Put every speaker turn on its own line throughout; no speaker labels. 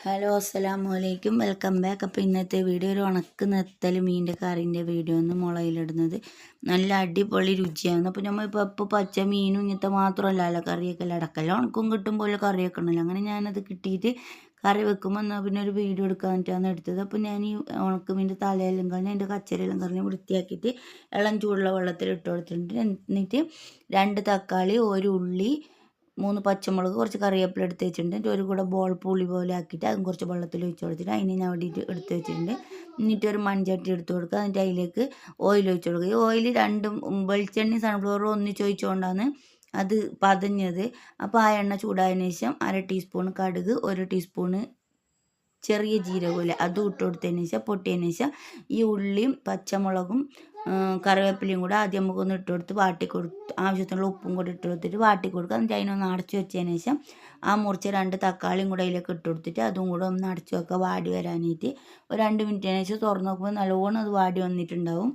Hello അസ്സലാമലൈക്കും, welcome back. അപ്പോൾ ഇന്നത്തെ വീഡിയോ ഒരു ഉണക്ക് നെത്തൽ മീൻ്റെ കറിൻ്റെ വീഡിയോ ഒന്ന് മുളയിലിടുന്നത് നല്ല അടിപൊളി രുചിയാണ്. അപ്പോൾ നമ്മളിപ്പോൾ പച്ച മീനും ഇങ്ങനത്തെ മാത്രമല്ലല്ലോ കറിയൊക്കെ അടക്കല്ല ഉണക്കും കിട്ടുമ്പോൾ കറി വെക്കണമല്ലോ. അങ്ങനെ ഞാനത് കിട്ടിയിട്ട് കറി വെക്കുമ്പോൾ എന്നാൽ പിന്നെ ഒരു വീഡിയോ എടുക്കാൻ വേണ്ടിയിട്ടാണ് എടുത്തത്. അപ്പോൾ ഞാൻ ഈ ഉണക്കമീൻ്റെ തലയെല്ലാം കളഞ്ഞ് അതിൻ്റെ കച്ചരെല്ലാം കളഞ്ഞ് വൃത്തിയാക്കിയിട്ട് ഇളം ചൂടുള്ള വെള്ളത്തിൽ ഇട്ട് കൊടുത്തിട്ടുണ്ട്. എന്നിട്ട് 2 തക്കാളി, 1 ഉള്ളി, 3 പച്ചമുളക്, കുറച്ച് കറിവേപ്പില എടുത്ത് വെച്ചിട്ടുണ്ട്. ഒരു കൂടെ ബോൾ പുളി പോലെ ആക്കിയിട്ട് അതും കുറച്ച് വെള്ളത്തിൽ ഒഴിച്ച് കൊടുത്തിട്ട് അതിന് ഞാൻ വേണ്ടിയിട്ട് എടുത്ത് വെച്ചിട്ടുണ്ട്. എന്നിട്ട് ഒരു മൺചട്ടി എടുത്ത് കൊടുക്കുക. എന്നിട്ട് അതിലേക്ക് ഓയിൽ ഒഴിച്ച് കൊടുക്കുക. ഈ ഓയിൽ വെളിച്ചെണ്ണയും സൺഫ്ലവറും ഒന്നിച്ച് ഒഴിച്ചുകൊണ്ടാണ് അത് പതഞ്ഞത്. അപ്പോൾ ആ എണ്ണ ചൂടായതിനു ശേഷം 1/2 ടീസ്പൂൺ കടുക്, 1 ടീസ്പൂണ് ചെറിയ ജീരകമില്ല അതും ഇട്ട് കൊടുത്തതിന് ശേഷം പൊട്ടിയതിന് ശേഷം ഈ ഉള്ളിയും പച്ചമുളകും കറിവേപ്പിലയും കൂടെ ആദ്യം നമുക്കൊന്ന് ഇട്ട് കൊടുത്ത് ആവശ്യത്തിനുള്ള ഉപ്പും കൂടി ഇട്ട് കൊടുത്തിട്ട് വാട്ടി കൊടുക്കുക. എന്നിട്ട് അതിനൊന്ന് അടച്ചു വെച്ചതിന് ശേഷം ആ മുറിച്ച 2 തക്കാളിയും കൂടെ അതിലേക്ക് ഇട്ട് കൊടുത്തിട്ട് അതും കൂടെ ഒന്ന് അടച്ചു വെക്കുക വാടി വരാനായിട്ട്. ഒരു 2 മിനിറ്റിന് ശേഷം തുറന്ന് നോക്കുമ്പോൾ നല്ലോണം അത് വാടി വന്നിട്ടുണ്ടാവും.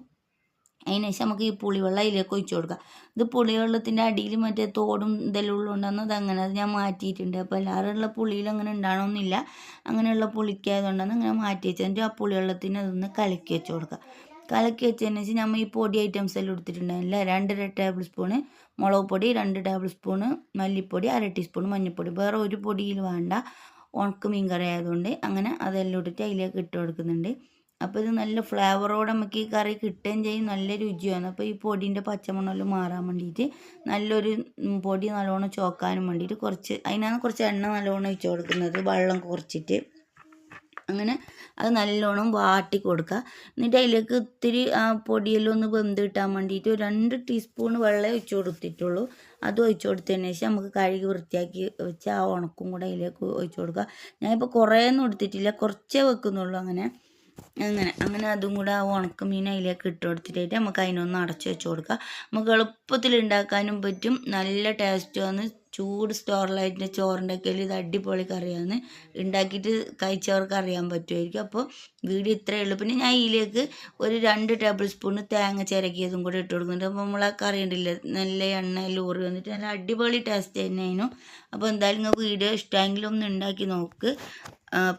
അതിന് ശേഷം നമുക്ക് ഈ പുളിവെള്ളം അതിലേക്ക് ഒഴിച്ചു കൊടുക്കാം. ഇത് പുളിവെള്ളത്തിൻ്റെ അടിയിൽ മറ്റേ തോടും ഇതെല്ലാം ഉള്ളുകൊണ്ടാണ് അത് ഞാൻ മാറ്റിയിട്ടുണ്ട്. അപ്പോൾ എല്ലാവരുള്ള പുളിയിൽ അങ്ങനെ ഉണ്ടാകണമെന്നില്ല. അങ്ങനെയുള്ള പുളിക്കായതുകൊണ്ടാണ് അങ്ങനെ മാറ്റി വെച്ചിട്ട് ആ പുളിവെള്ളത്തിന് അതൊന്ന് കലക്കി വെച്ച് കൊടുക്കുക. കലക്കി വെച്ചതിന് ശേഷം നമ്മൾ ഈ പൊടി ഐറ്റംസ് എല്ലാം എടുത്തിട്ടുണ്ടായില്ല. 2 ടേബിൾ സ്പൂണ് മുളക് പൊടി, 2 ടേബിൾ സ്പൂണ് മല്ലിപ്പൊടി, 1/2 ടീസ്പൂൺ മഞ്ഞൾപ്പൊടി, വേറെ ഒരു പൊടിയിൽ വേണ്ട, ഉണക്ക മീൻ കറി ആയതുകൊണ്ട് അങ്ങനെ അതെല്ലാം ഇട്ടിട്ട് അതിലേക്ക് ഇട്ട് കൊടുക്കുന്നുണ്ട്. അപ്പോൾ ഇത് നല്ല ഫ്ലേവറോടെ നമുക്ക് ഈ കറി കിട്ടുകയും ചെയ്യും, നല്ല രുചിയാണ്. അപ്പോൾ ഈ പൊടീൻ്റെ പച്ചമണമെല്ലാം മാറാൻ വേണ്ടിയിട്ട് നല്ലൊരു പൊടി നല്ലോണം ചോക്കാനും വേണ്ടിയിട്ട് അതിനാണ് കുറച്ച് എണ്ണ നല്ലോണം ഒഴിച്ച് കൊടുക്കുന്നത്, വെള്ളം കുറച്ചിട്ട്. അങ്ങനെ അത് നല്ലോണം വാട്ടി കൊടുക്കുക. എന്നിട്ട് അതിലേക്ക് ഇത്തിരി ആ പൊടിയെല്ലാം ഒന്ന് വെന്ത് കിട്ടാൻ വേണ്ടിയിട്ട് 2 ടീസ്പൂൺ വെള്ളം ഒഴിച്ച് കൊടുത്തിട്ടുള്ളൂ. അത് ഒഴിച്ച് കൊടുത്തതിന് ശേഷം നമുക്ക് കഴുകി വൃത്തിയാക്കി വെച്ച് ആ ഉണക്കും കൂടെ അതിലേക്ക് ഒഴിച്ച് കൊടുക്കുക. ഞാനിപ്പോൾ കുറേയൊന്നും എടുത്തിട്ടില്ല, കുറച്ചേ വെക്കുന്നുള്ളൂ. അങ്ങനെ അതും കൂടെ ആ ഉണക്ക മീൻ അതിലേക്ക് ഇട്ട് കൊടുത്തിട്ടായിട്ട് നമുക്ക് അതിനൊന്ന് അടച്ചു വെച്ച് കൊടുക്കുക. നമുക്ക് എളുപ്പത്തിൽ ഉണ്ടാക്കാനും പറ്റും, നല്ല ടേസ്റ്റുമാണ്. ചൂട് സ്റ്റോറിലായിട്ട് ചോറിൻ്റെ ഒക്കെ ഇത് അടിപൊളി കറിയാണ്. ഉണ്ടാക്കിയിട്ട് കഴിച്ചവർക്ക് അറിയാൻ പറ്റുമായിരിക്കും. അപ്പോൾ വീഡിയോ ഇത്രയേ ഉള്ളൂ. പിന്നെ ഞാൻ ഇതിലേക്ക് ഒരു 2 ടേബിൾ സ്പൂൺ തേങ്ങ ചിരകിയതും കൂടെ ഇട്ട് കൊടുക്കുന്നുണ്ട്. അപ്പോൾ നമ്മൾ ആ കറി ഉണ്ടല്ലേ നല്ല എണ്ണ ലൂറി വന്നിട്ട് നല്ല അടിപൊളി ടേസ്റ്റ് തന്നെയായിരുന്നു. അപ്പോൾ എന്തായാലും നിങ്ങൾക്ക് വീഡിയോ ഇഷ്ടമെങ്കിലും ഒന്ന് ഉണ്ടാക്കി നോക്ക്.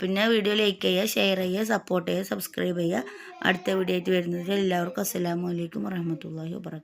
പിന്നെ വീഡിയോ ലൈക്ക് ചെയ്യുക, ഷെയർ ചെയ്യുക, സപ്പോർട്ട് ചെയ്യുക, സബ്സ്ക്രൈബ് ചെയ്യുക. അടുത്ത വീഡിയോ ആയിട്ട് വരുന്നത് എല്ലാവർക്കും അസ്സലാമു അലൈക്കും വറഹ്മത്തുള്ളാഹി വബറകാതുഹു.